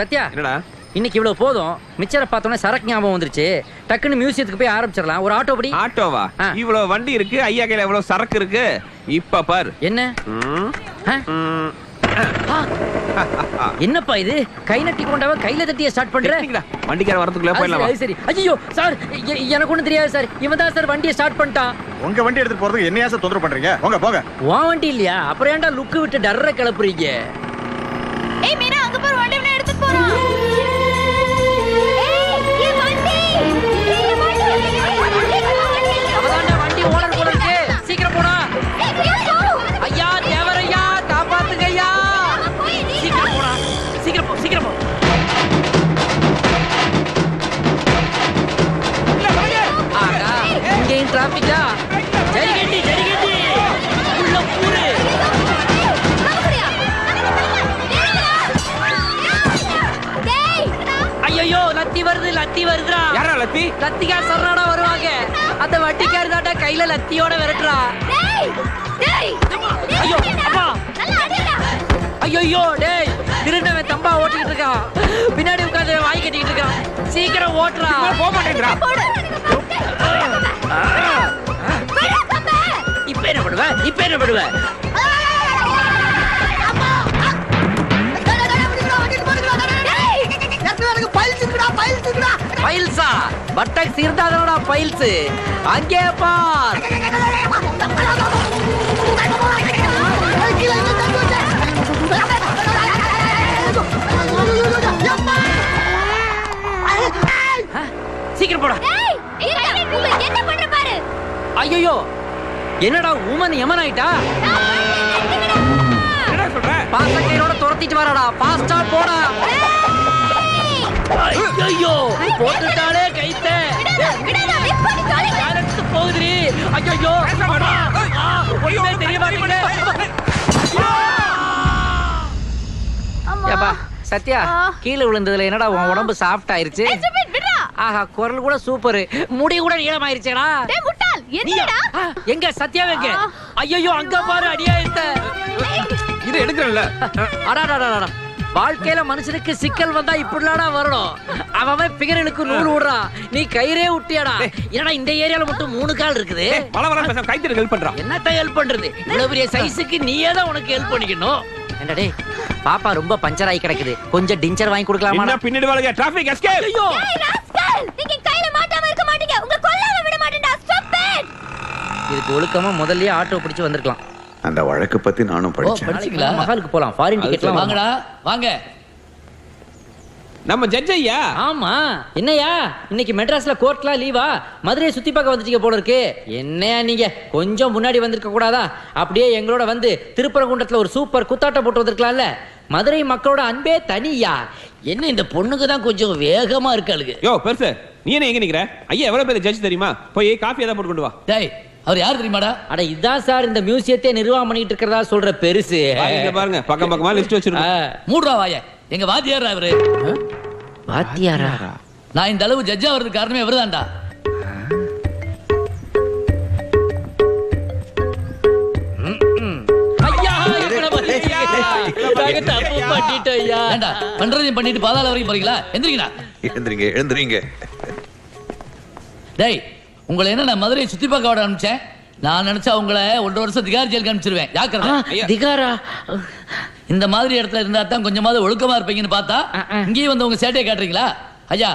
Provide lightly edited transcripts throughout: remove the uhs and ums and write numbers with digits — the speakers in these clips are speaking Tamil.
சத்யா என்னடா இன்னைக்கு இவ்வளவு போதும். மிச்சரை பார்த்தோன்னே சரக்கு ஞாபகம் வந்துருச்சு. டக்குன்னு மியூசியத்துக்கு போய் ஆரம்பிச்சிடலாம். ஒரு ஆட்டோ படி. ஆட்டோவா? இவ்வளவு வண்டி இருக்கு, ஐயா கையில எவ்வளவு சரக்கு இருக்கு. இப்ப பார் என்ன என்னப்பா இது? கை நட்டி கொண்டாவ கையில தட்டிய ஸ்டார்ட் பண்ற. வண்டிக்கார வரதுக்குள்ள போயிடலாம். சரி. ஐயோ சார், எனக்கு ஒண்ணும் தெரியாது சார். இவன் தான் சார் வண்டியை ஸ்டார்ட் பண்ணிட்டான். உங்க வண்டி எடுத்து போறதுக்கு என்னையா சார் தொந்தரவு பண்றீங்க? போங்க போங்க. உன் வண்டி இல்லையா? அப்புறம் ஏன்டா லுக்கு விட்டு டர்ற கிளப்புறீங்க? ஏய் மீனா, அங்க பாரு, வண்டி என்ன எடுத்து போறான். ஏய் ये வண்டி. அவதான்டா வண்டி ஓனர் கூட இருக்கு. சீக்கிரம் போடா. ஐயா தேவரையா, காப்பாத்துங்க ஐயா. சீக்கிரம் போடா. சீக்கிரம் போ, சீக்கிரம் போ. ஆகா, இங்கேயும் டிராபிக்கா? ஜரிகண்டி ஜரிகண்டி உள்ள பூரு. ஐயோ லத்தி வருது, லத்தி வருதுடா. யாரா லத்தி? லத்திக்கார சரணாடா வருவாங்க. அந்த வட்டிக்கார தாண்டா கையில லத்தியோட விரட்டுறா. ஐயோ அப்பா, ஐயோ டேய், திருநவன் தம்பா ஓட்டிக்கிட்டு இருக்கான். பின்னாடி உட்கார்ந்து வாய் கட்டிக்கிட்டு இருக்கான். சீக்கிரம் ஓட்டுறா. போக மாட்டேங்கிறா. இப்ப என்ன பண்ணுவ? இப்ப என்ன பண்ணுவ? பைல்ஸா? பட்டக் சீர்தாதனோட பைல்ஸ். அங்கே பார். சீக்கிரம் போடா. என்ன பண்ற பாரு. ஐயோ என்னடா ஊமன் யமன் ஆயிட்டா? என்ன சொல்ற? பாசக்கையோட துரத்திட்டு வரடா. பாஸ்டா போடா. ஐயோ போட்டுட்டாலே கைத்த. யாருக்கு போகுதுரி? ஐயோ ஒண்ணுமே தெரிய மாட்டேங்குது. ஏப்பா சத்யா, கீழே விழுந்ததுல என்னடா உன் உடம்பு சாஃப்ட் ஆயிருச்சு? ஆஹா, குரல் கூட சூப்பர். முடி கூட நீளமாயிருச்சேடா. டேய் முட்டாள், என்னடா? எங்க சத்யா எங்க? ஐயோ அங்க பாரு, அடியாயிருத்த. இது எடுக்கறல்ல. அடடடடடா, வாழ்க்கையில மனுஷனுக்கு சிக்கல் வந்தா இப்படிலாடா வரணும். அவன் பிகரனுக்கு நூல் விடுறான், நீ கயிறே விட்டியாடா. என்னடா இந்த ஏரியால மட்டும் 3 கால் இருக்குது. பலவரம் கைத்தறி ஹெல்ப் பண்றான். என்னத்த ஹெல்ப் பண்றது? இவ்வளவு பெரிய சைஸுக்கு நீயே தான் உனக்கு ஹெல்ப் பண்ணிக்கணும். என்னடே பாப்பா ரொம்ப பஞ்சர் ஆகி கிடக்குது, கொஞ்சம் டிஞ்சர் வாங்கி கொடுக்கலாமா? என்ன பின்னாடி வாங்க, டிராஃபிக் எஸ்கேப். ஐயோ ஏய் ராஸ்கல், நீங்க கையில மாட்டாம இருக்க மாட்டீங்க. உங்க கொல்லாம விட மாட்டேன்டா. Stop it. இதுக்கு ஒழுக்கமா முதல்லயே ஆட்டோ பிடிச்சு வந்திருக்கலாம். அந்த வழக்கு பத்தி நானும் படிச்சேன். படிச்சீங்களா? மகாலுக்கு போலாம். ஃபாரின் டிக்கெட்லாம் வாங்கடா வாங்க. நம்ம ஜட்ஜ் ஐயா. ஆமா, என்னையா இன்னைக்கு மெட்ராஸ்ல கோர்ட்லாம் லீவா? மதுரையை சுத்தி பார்க்க வந்துட்டீங்க போல இருக்கு. என்னையா நீங்க கொஞ்சம் முன்னாடி வந்திருக்க கூடாதா? அப்படியே எங்களோட வந்து திருப்பரங்குன்றத்துல ஒரு சூப்பர் குத்தாட்டம் போட்டு வந்திருக்கலாம்ல. மதுரை மக்களோட அன்பே தனியா. என்ன இந்த பொண்ணுக்கு தான் கொஞ்சம் வேகமா இருக்காளுங்க. யோ பெருசு, நீ என்ன எங்க நிக்கிற? ஐயா எவ்வளவு பெரிய ஜட்ஜ் தெரியுமா? போய் காஃபி ஏதாவது போட்டு கொண்டு வா. டேய், அவர் யார் தெரியுமாடா? அட இதான் சார் இந்த மியூசியத்தை நிர்வாகம் பண்ணிட்டு இருக்கிறதா சொல்ற பெருசு. இங்க பாருங்க, பக்கம் பக்கமா லிஸ்ட் வச்சிருக்கோம். மூடுறா வாய. எங்க வாத்தியாரா அவரு. வாத்தியாரா? நான் இந்த அளவு ஜட்ஜா வர்றதுக்கு காரணமே இவர்தான்டா. பண்றதையும் பண்ணிட்டு பாதாள வரைக்கும் போறீங்களா? எந்திரிங்கடா. எழுந்திரீங்க எழுந்திரீங்க. டேய், உங்களை என்ன நான் மதுரையை சுத்தி பார்க்க விட அனுப்பிச்சேன்? நான் நினைச்சா உங்களை 1 வருஷம் திகார் ஜெயிலுக்கு அனுப்பிச்சிருவேன். ஜாக்கிரதை. திகாரா? இந்த மாதிரி இடத்துல இருந்தா தான் கொஞ்சமாவது ஒழுக்கமா இருப்பீங்கன்னு பார்த்தா இங்கேயும் வந்து உங்க சேட்டையை காட்டுறீங்களா? ஐயா,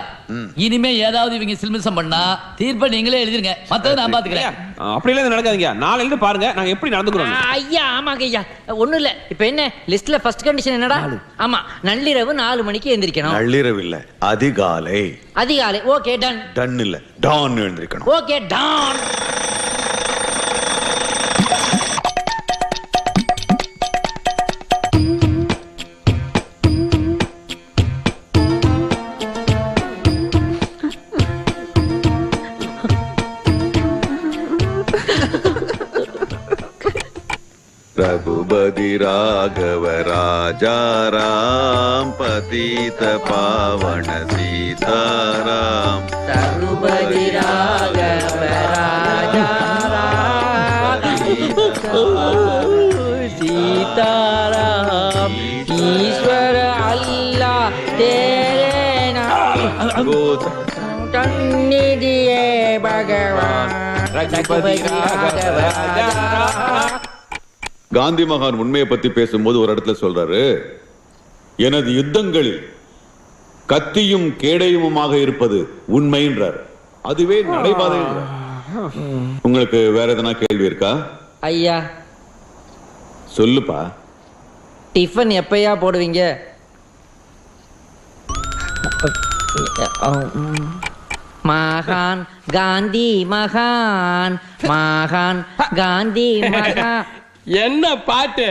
இனிமே ஏதாவது இவங்க சில்மிசம் பண்ணா தீர்ப்பை நீங்களே எழுதிருங்க. மத்தத நான் பாத்துக்கிறேன். அப்படி எல்லாம் நடக்காதீங்க. நாளைல இருந்து பாருங்க நாங்க எப்படி நடந்துக்கிறோம். ஐயா ஆமாங்க ஐயா, ஒண்ணும் இல்ல. இப்ப என்ன லிஸ்ட்ல ஃபர்ஸ்ட் கண்டிஷன் என்னடா? ஆமா, நள்ளிரவு 4 மணிக்கு எந்திரிக்கணும். நள்ளிரவு இல்ல, அதிகாலை. அதிகாலை. Okay done. டன் இல்ல, டான் எழுந்திருக்கணும். Okay dawn. रघुपति राघव राजा राम पतित पावन सीताराम। रघुपति राघव राजा राम सीताराम। ईश्वर अल्लाह சந்நிதியே பகவான் ரகுபதி ராகவ ராஜாராம். காந்தி மகான் உண்மையை பத்தி பேசும்போது ஒரு இடத்துல சொல்றாரு, எனது யுத்தங்களில் கத்தியும் கேடயமுமாக இருப்பது உண்மைன்றார். அதுவே நடைபாதை. உங்களுக்கு வேற எதனா கேள்வி இருக்கா? ஐயா, சொல்லுப்பா. டிஃபன் எப்பயா போடுவீங்க? மகான் காந்தி மகான் மகான் காந்தி மகான். என்ன பாட்டு?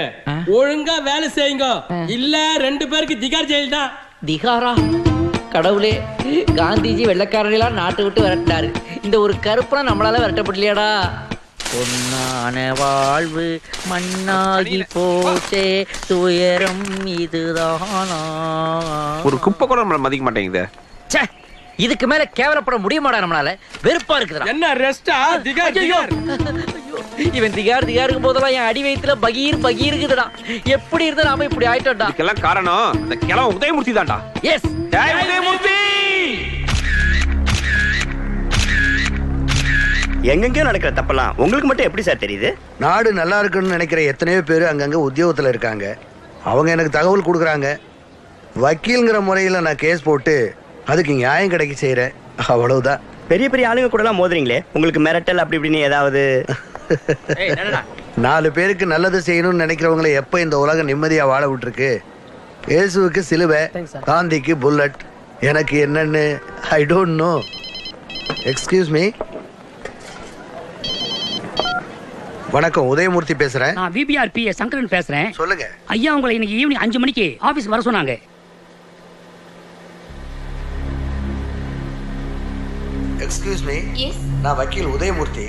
ஒழுங்கா வேலை செய்யுங்க, இல்ல 2 பேருக்கு திகார் ஜெயில் தான். திகாரா? கடவுளே, காந்திஜி வெள்ளக்காரர்களெல்லாம் நாட்டு விட்டு விரட்டினாரு, இந்த ஒரு கருப்பனா நம்மளால விரட்டப்படலையாடா. பொன்னான வாழ்வு மண்ணாகி போச்சே, துயரம் இதுதானா? ஒரு குப்பை கூட நம்மள மதிக்க மாட்டேங்குது. ச்சே, இதுக்கு மேல கேவலப்பட முடியுமாடா நம்மளால? வெறுப்பா இருக்குதுடா. என்ன ரெஸ்டா? திகார் திகார். இவன் திகார் திகாருக்கு போதெல்லாம் என் அடி வயித்துல பகீர் பகீருக்குதுடா. எப்படி இருந்தா நாம இப்படி ஆயிட்டோம்டா. இதுக்கெல்லாம் காரணம் அந்த கிழவன் உதயமூர்த்தி தான்டா. எஸ், ஜெய் உதயமூர்த்தி. எங்கெங்கயோ நடக்கிற தப்பெல்லாம் உங்களுக்கு மட்டும் எப்படி சார் தெரியுது? நாடு நல்லா இருக்குன்னு நினைக்கிற எத்தனையோ பேர் அங்கங்க உத்தியோகத்தில் இருக்காங்க. அவங்க எனக்கு தகவல் கொடுக்குறாங்க. வக்கீல்ங்கிற முறையில் நான் கேஸ் போட்டு அதுக்கு நியாயம் கிடைக்க செய்கிறேன், அவ்வளவுதான். பெரிய பெரிய ஆளுங்க கூட எல்லாம் மோதுறீங்களே, உங்களுக்கு மிரட்டல் அப்படி இப்படின்னு ஏதாவது? 4 பேருக்கு நல்லது செய்யணும்னு நினைக்கிறவங்களை எப்போ இந்த உலகம் நிம்மதியாக வாழ விட்டுருக்கு? இயேசுவுக்கு சிலுவை, காந்திக்கு புல்லட், எனக்கு என்னன்னு I don't know. Excuse me. வணக்கம், உதயமூர்த்தி பேசுறேன். நான் விபிஆர் பிஏ சங்கரன் பேசுறேன். சொல்லுங்க. ஐயா, உங்களை இன்னைக்கு ஈவினிங் 5 மணிக்கு ஆபீஸ் வர சொன்னாங்க. Excuse me. நான் வக்கீல் உதயமூர்த்தி.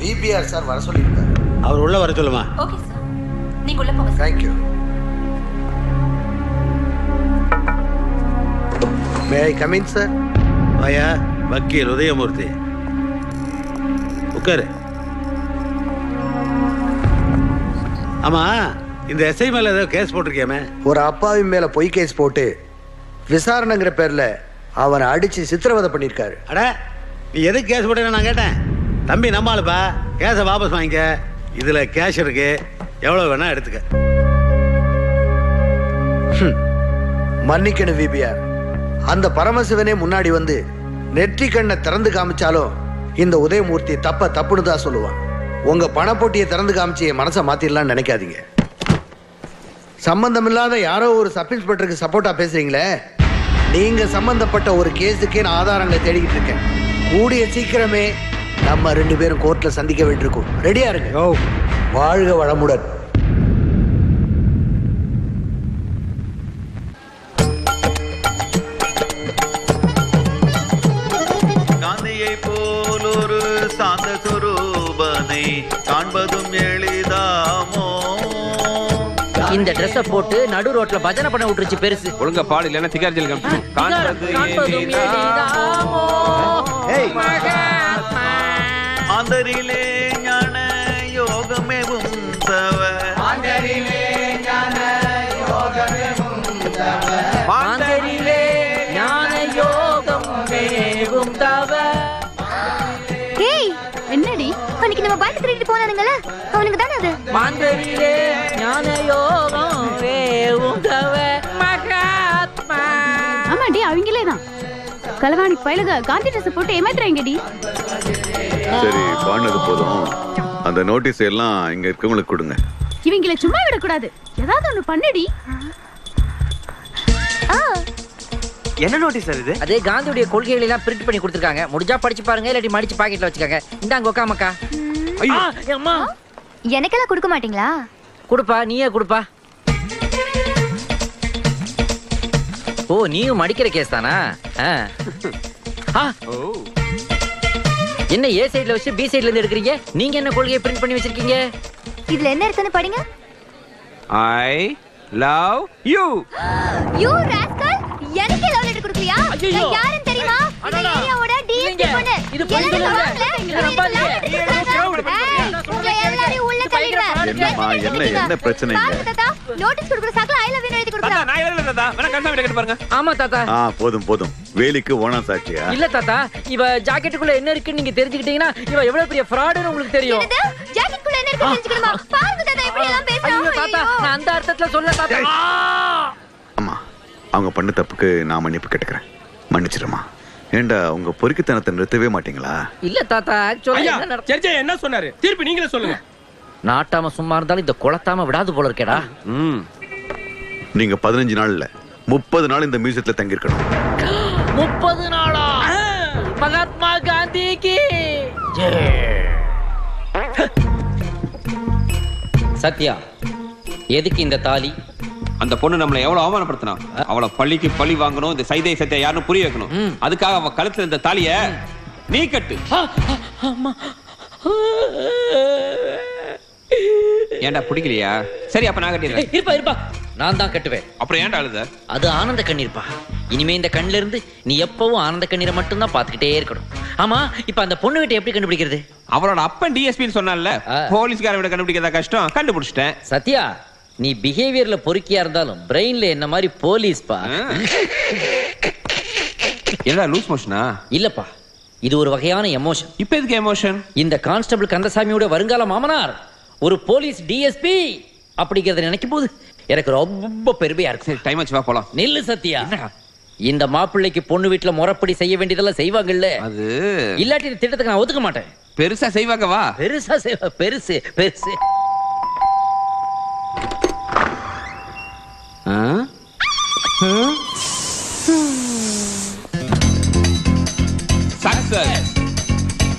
விபிஆர் சார் வர சொல்லியிருக்காரு. அவர் உள்ள வர சொல்லுமா? ஓகே சார், நீங்க உள்ள போங்க. Thank you. May I come in sir? வாயா, வக்கீல் உதயமூர்த்தி உட்காரு. ஆமா, இந்த எஸ்ஐ மேல ஏதோ கேஸ் போட்டிருக்கேமே? ஒரு அப்பாவி மேல பொய் கேஸ் போட்டு விசாரணைங்கிற பேர்ல அவனை அடிச்சு சித்திரவதை பண்ணிருக்காரு. அட, நீ எதுக்கு கேஸ் போட்டேன்னு நான் கேட்டேன். தம்பி நம்மளுப்பா, கேஸை வாபஸ் வாங்கிக்க. இதுல கேஷ் இருக்கு, எவ்வளவு வேணா எடுத்துக்க. மன்னிக்கணும் விபிஆர், அந்த பரமசிவனே முன்னாடி வந்து நெற்றி கண்ணை திறந்து காமிச்சாலும் இந்த உதயமூர்த்தி தப்ப தப்புன்னு தான் சொல்லுவான். உங்க பணப்பொட்டியை திறந்து காமிச்சு என் மனசை மாத்திடலாம்னு நினைக்காதீங்க. சம்பந்தம் இல்லாத யாரோ ஒரு சப் இன்ஸ்பெக்டருக்கு சப்போர்ட்டா பேசுறீங்களே, நீங்க சம்பந்தப்பட்ட ஒரு கேஸுக்கே நான் ஆதாரங்களை தேடிக்கிட்டு இருக்கேன். கூடிய சீக்கிரமே நம்ம 2 பேரும் கோர்ட்ல சந்திக்க வேண்டியிருக்கும். ரெடியா இருங்க. வாழ்க வளமுடன். காந்தியை போல் ஒரு சாந்த சுரூபனை காண்பதும் எளிதாமோ? இந்த ட்ரெஸ்ஸ போட்டு நடு ரோட்ல பஜனை பண்ண விட்டுருச்சு பெருசு. ஒழுங்கா பாடு, இல்லைன்னா திகார் ஜெயில் காமிச்சிடும். காண்பதும் எளிதாமோ மகாத்மா. ஆந்தரிலே ஞான யோகமேவும் தவ, மாந்தரிலே ஞான யோகம் வேகும் தவ. ஏய், என்னடி அன்னைக்கு நம்ம பைக் திருடிட்டு போனானுங்களே, அவனுக்கு தானே அது? மாந்தரிலே ஞான யோகம் வேகும் தவ மகாத்மா. ஆமாடி, அவங்களே தான். கலவாணி பயிலுக காந்தி ட்ரெஸ் போட்டு ஏமாத்துறாங்கடி. சரி, பாடினது போதும். அந்த நோட்டீஸ் எல்லாம் இங்க இருக்கவங்களுக்கு கொடுங்க. இவங்களை சும்மா விடக்கூடாது, ஏதாவது ஒண்ணு பண்ணடி. என்ன நோட்டீஸ் சார் இது? அதே காந்தியுடைய கொள்கைகளை எல்லாம் பிரிண்ட் பண்ணி கொடுத்துருக்காங்க. முடிஞ்சா படிச்சு பாருங்க, இல்லாட்டி மடிச்சு பாக்கெட்ல வச்சுக்கோங்க. இந்தாங்க உக்காமக்கா. அம்மா, எனக்கெல்லாம் கொடுக்க மாட்டீங்களா? கொடுப்பா, நீயே கொடுப்பா. ஓ, நீயும் மடிக்கிற கேஸ் தானா? என்ன ஏ சைடுல வச்சு பி சைடுல இருந்து எடுக்கிறீங்க? நீங்க என்ன கொள்கையை பிரிண்ட் பண்ணி வச்சிருக்கீங்க? இதுல என்ன இருக்குன்னு படிங்க. I love you. You rascal, எனக்கு லவ் லெட்டர் கொடுக்கலையா? நான் யாருன்னு தெரியுமா? இந்த ஏரியாவோட டிஎஸ்பி பொண்ணு. இது பொய் சொல்லுங்க. இது நம்பாதீங்க. என்னம்மா, என்ன பிரச்சனை? நோட்டீஸ் கொடுக்குற சாக்குல ஐ லவ் யூ எழுதி கொடுக்குறா. நான் எழுதல தாத்தா. வேணா கன்சாமி கேட்டு பாருங்க. ஆமா தாத்தா. போதும் போதும். வேலிக்கு ஓனா சாட்சியா? இல்ல தாத்தா, இவ ஜாக்கெட்டுக்குள்ள என்ன இருக்குன்னு நீங்க தெரிஞ்சுக்கிட்டீங்கன்னா இவ எவ்வளவு பெரிய ஃப்ராடுன்னு உங்களுக்கு தெரியும். ஜாக்கெட்டுக்குள்ள என்ன இருக்கு தெரிஞ்சுக்கணுமா? பாருங்க தாத்தா எப்படி எல்லாம் பேசுறாங்க. ஐயோ தாத்தா, நான் அந்த அர்த்தத்துல சொல்ல தாத்தா. அம்மா, அவங்க பண்ண தப்புக்கு நான் மன்னிப்பு கேட்டுக்கிறேன். மன்னிச்சிருமா. ஏண்டா உங்க பொறுக்கித்தனத்தை நிறுத்தவே மாட்டீங்களா? இல்ல தாத்தா, ஆக்சுவலா ஐயா என்ன நடந்து ஜட்ஜ் என்ன சொன்னாரு? திருப்பி நீங்களே சொல்லுங்க. நாட்டாம சும்மா இருந்தாலும் இந்த குளத்தாம விடாது போல இருக்கேடா. நீங்க 15 நாள் இல்ல 30 நாள் இந்த மியூசியத்துல தங்கி இருக்கணும். 30 நாளா? மகாத்மா காந்திக்கு சத்யா, எதுக்கு இந்த தாலி? அந்த பொண்ணு நம்மள எவ்வளவு அவமானப்படுத்தினா, அவளை பள்ளிக்கு பழி வாங்கணும். இந்த சைதை சத்யா யாருன்னு புரிய வைக்கணும். அதுக்காக அவ கழுத்துல இந்த தாலிய நீ கட்டு. ஏன்டா பிடிக்கலையா? சரி, அப்ப நான் கட்டிடுறேன். இருப்பா, நான் தான் கட்டுவேன். அப்புறம் ஏன்டா அழுத? அது ஆனந்த கண்ணீர்ப்பா. இனிமே இந்த கண்ணுல இருந்து நீ எப்பவும் ஆனந்த கண்ணீரை மட்டும் தான் பாத்துக்கிட்டே இருக்கணும். ஆமா, இப்ப அந்த பொண்ணு கிட்ட எப்படி கண்டுபிடிக்கிறது? அவளோட அப்பன் டிஎஸ்பின்னு சொன்னான்ல, போலீஸ்கார விட கண்டுபிடிக்கிறதா கஷ்டம். கண்டுபிடிச்சிட்டேன். சத்யா, நீ பிஹேவியர்ல பொறுக்கியா இருந்தாலும் பிரெயின்ல என்ன மாதிரி போலீஸ்பா. என்ன லூஸ் மோஷனா? இல்லப்பா, இது ஒரு வகையான எமோஷன். இப்ப எதுக்கு எமோஷன்? இந்த கான்ஸ்டபிள் கந்தசாமியோட வருங்கால மாமனார் ஒரு போலீஸ் டிஎஸ்பி அப்படிங்கறத நினைக்கும் போது எனக்கு ரொம்ப பெருமையா இருக்கு. டைம் ஆச்சு, வா போலாம். நெல்லு சத்யா, இந்த மாப்பிள்ளைக்கு பொண்ணு வீட்டுல முறைப்படி செய்ய வேண்டியதெல்லாம் செய்வாங்கல்ல. அது இல்லாட்டி இந்த திட்டத்துக்கு நான் ஒதுக்க மாட்டேன். பெருசா செய்வாங்க. வா. பெருசா செய்வா. பெருசு பெருசு. சக்சஸ்.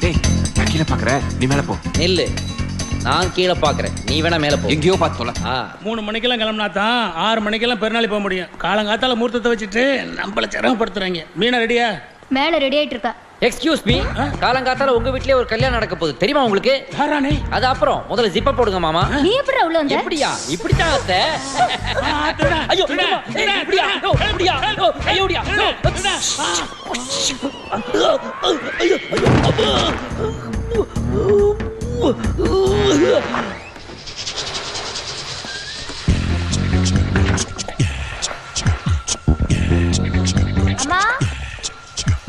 டேய், நான் கீழே பாக்குறேன், நீ மேல போ. நெல்லு, நான் கீழே பாக்குறேன், நீ வேணா மேல போ. எங்கேயோ பார்த்து சொல்ல. 3 மணிக்கெல்லாம் கிளம்பினா தான் 6 மணிக்கெல்லாம் பெருநாளி போக முடியும். காலங்காத்தால மூர்த்தத்தை வச்சுட்டு நம்மள சிரமப்படுத்துறாங்க. மீனா ரெடியா? மேல ரெடி ஆயிட்டு இருக்கா. எக்ஸ்கியூஸ் மீ, காலங்காத்தால உங்க வீட்லயே ஒரு கல்யாணம் நடக்க போகுது தெரியுமா உங்களுக்கு? அது அப்புறம் முதல்ல ஜிப்ப போடுங்க மாமா. நீ எப்படி உள்ள வந்த? எப்படியா? இப்படிதான் அத்தை. ஐயோ, இப்படியா? இப்படியா? ஐயோடியா? அம்மா,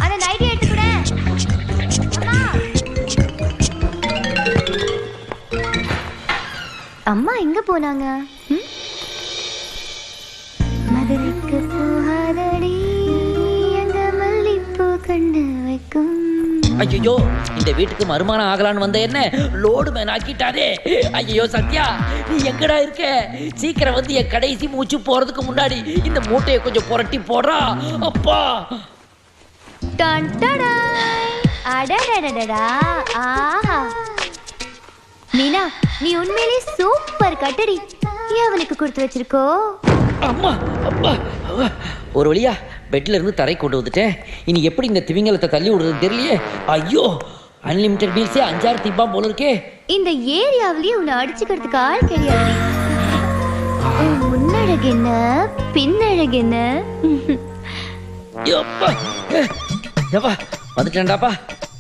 அந்த நைட்டி எடுத்துக்கட. அம்மா எங்க போனாங்க? மதுரைக்கு போகாதடி அந்த மல்லிப்பூ கண்டு வைக்கும். ஐயோ, இந்த வீட்டுக்கு மருமானம் ஆகலான்னு வந்த என்ன லோடு மேன் ஆக்கிட்டாரே. ஐயோ சத்யா, நீ எங்கடா இருக்க? சீக்கிரம் வந்து என் கடைசி மூச்சு போறதுக்கு முன்னாடி இந்த மூட்டையை கொஞ்சம் புரட்டி போடுறா. அப்பா. டன் டடா. அடடடடடா. ஆஹா. மீனா, நீ உண்மையிலே சூப்பர் கட்டடி. எவனுக்கு கொடுத்து வச்சிருக்கோ? அம்மா, அப்பா. ஒரு வழியா பெட்ல இருந்து தரை கொண்டு வந்துட்டேன். இனி எப்படி இந்த திமிங்கலத்தை தள்ளி விடுறது தெரியலையே. ஐயோ, அன்லிமிட்டெட் மீல்ஸே 5-6 திம்பா போல இருக்கே. இந்த ஏரியாவிலேயே உன்னை அடிச்சுக்கிறதுக்கு ஆள் கிடையாது. முன்னழகு என்ன, பின்னழகு என்ன? வந்துட்டேன்டாப்பா,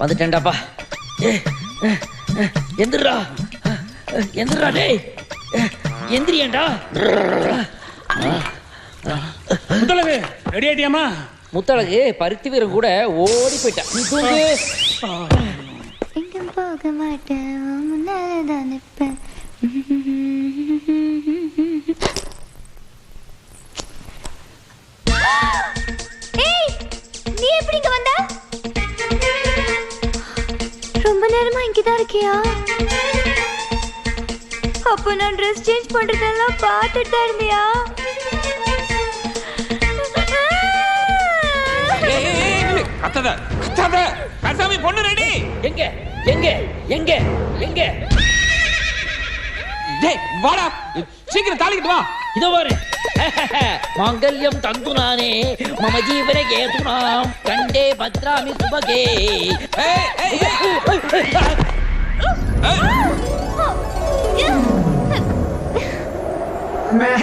வந்துட்டேன்டாப்பா. எந்திரா, எந்திரா டேய், எந்திரியேண்டா. முத்தழகு ரெடி ஆயிட்டியாமா? முத்தழகு பருத்தி வீரன் கூட ஓடி போயிட்டான். நீ தூங்கு. எங்கும் போக மாட்டேன், முன்னாலதான் நிற்பேன். ஏய், நீ எப்படி இங்க வந்த? ரொம்ப நேரமா இங்கதான் இருக்கியா? அப்ப நான் ட்ரெஸ் சேஞ்ச் பண்றதெல்லாம் பார்த்துட்டு தான் இருந்தியா? கத்தத கத்தத. கசாமி பொண்ணு ரெடி. எங்க எங்க எங்க எங்க? டேய் வாடா, சீக்கிரம் தாலிக்கிட்டு வா. இதோ பாரு. மாங்கல்யம் தந்துனானே மம ஜீவன கேதுனாம் கண்டே பத்ராமி சுபகே. मैं